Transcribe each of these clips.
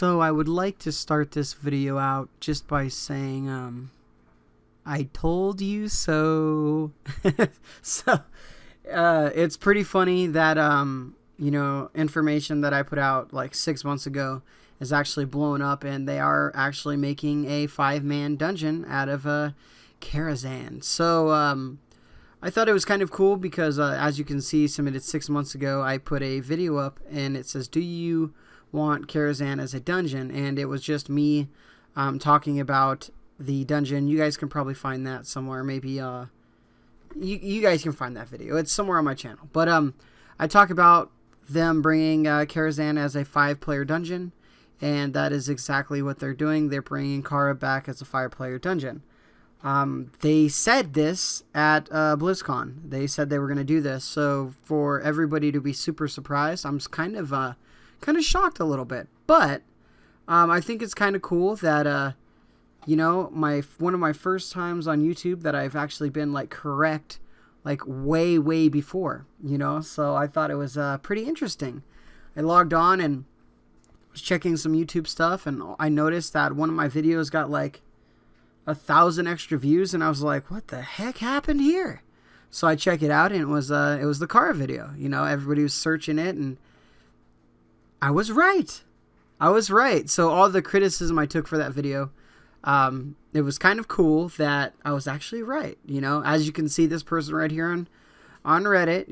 So I would like to start this video out just by saying, I told you so. so, it's pretty funny that, information that I put out like 6 months ago is actually blowing up, and they are actually making a 5-man dungeon out of Karazhan. So, I thought it was kind of cool because, as you can see, submitted 6 months ago, I put a video up and it says, do you want Karazhan as a dungeon? And it was just me talking about the dungeon. You guys can probably find that somewhere. Maybe you guys can find that video. It's somewhere on my channel. But I talk about them bringing Karazhan as a 5-player dungeon, and that is exactly what they're doing. They're bringing Kara back as a 5-player dungeon. They said this at BlizzCon. They said they were going to do this. So for everybody to be super surprised, I'm kind of shocked a little bit. But I think it's kind of cool that one of my first times on YouTube that I've actually been like correct, like way before. So I thought it was pretty interesting. I logged on and was checking some YouTube stuff, and I noticed that one of my videos got like 1,000 extra views, and I was like, what the heck happened here? So I check it out, and it was the car video. Everybody was searching it, and I was right. So all the criticism I took for that video, it was kind of cool that I was actually right. As you can see, this person right here on Reddit,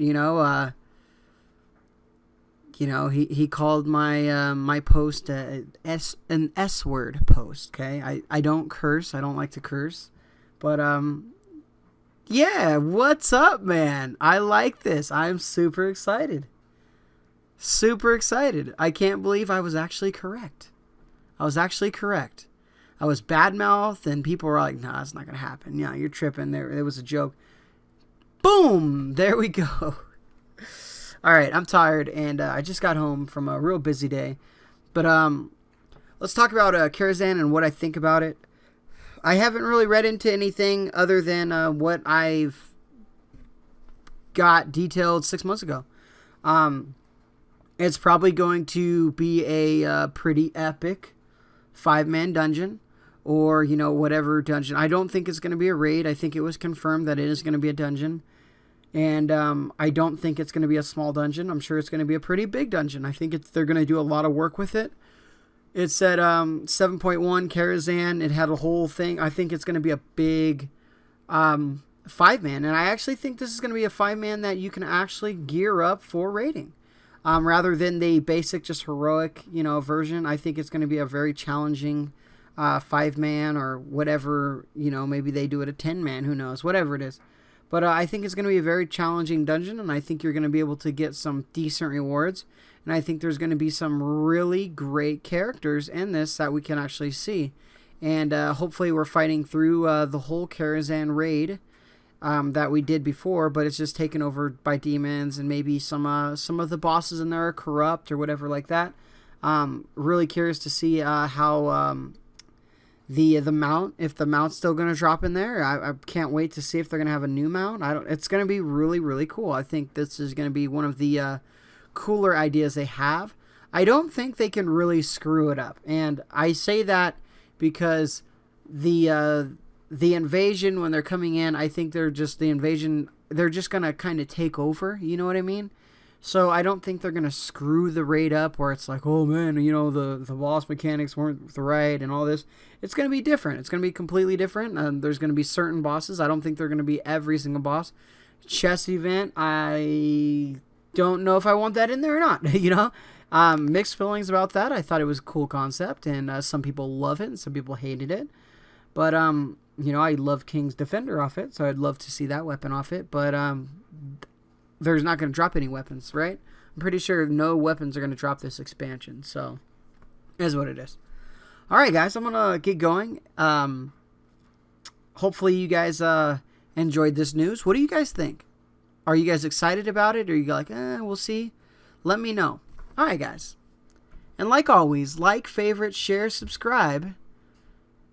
he called my my post an S word post. Okay, I don't curse. I don't like to curse, but yeah. What's up, man? I like this. I'm super excited. Super excited. I can't believe I was actually correct. I was bad-mouthed, and people were like, "Nah, it's not gonna happen. Yeah, you're tripping. There was a joke." Boom! There we go. All right, I'm tired, and I just got home from a real busy day. But let's talk about Karazhan and what I think about it. I haven't really read into anything other than what I've got detailed 6 months ago. It's probably going to be a pretty epic 5-man dungeon, or whatever dungeon. I don't think it's going to be a raid. I think it was confirmed that it is going to be a dungeon. And I don't think it's going to be a small dungeon. I'm sure it's going to be a pretty big dungeon. I think they're going to do a lot of work with it. It said 7.1 Karazhan. It had a whole thing. I think it's going to be a big 5-man. And I actually think this is going to be a 5-man that you can actually gear up for raiding. Rather than the basic, just heroic, version. I think it's going to be a very challenging 5-man, or whatever, maybe they do it a 10-man. Who knows? Whatever it is. But I think it's going to be a very challenging dungeon, and I think you're going to be able to get some decent rewards. And I think there's going to be some really great characters in this that we can actually see. And hopefully we're fighting through the whole Karazhan raid that we did before, but it's just taken over by demons, and maybe some of the bosses in there are corrupt or whatever like that. Really curious to see how the mount, if the mount's still going to drop in there. I can't wait to see if they're going to have a new mount. It's going to be really cool. I think this is going to be one of the cooler ideas they have. I don't think they can really screw it up, and I say that because the invasion, when they're coming in, I think they're just going to kind of take over. You know what I mean? So I don't think they're going to screw the raid up where it's like, oh man, the boss mechanics weren't right and all this. It's going to be different. It's going to be completely different. There's going to be certain bosses. I don't think they're going to be every single boss. Chess event, I don't know if I want that in there or not. Mixed feelings about that. I thought it was a cool concept, and some people love it and some people hated it. But, I love King's Defender off it, so I'd love to see that weapon off it. But, there's not going to drop any weapons, right? I'm pretty sure no weapons are going to drop this expansion, so it is what it is. Alright, guys, I'm going to get going. Hopefully you guys enjoyed this news. What do you guys think? Are you guys excited about it, or are you like, we'll see? Let me know. Alright, guys. And like always, like, favorite, share, subscribe.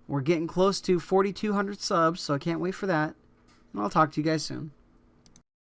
We're getting close to 4,200 subs, so I can't wait for that. And I'll talk to you guys soon.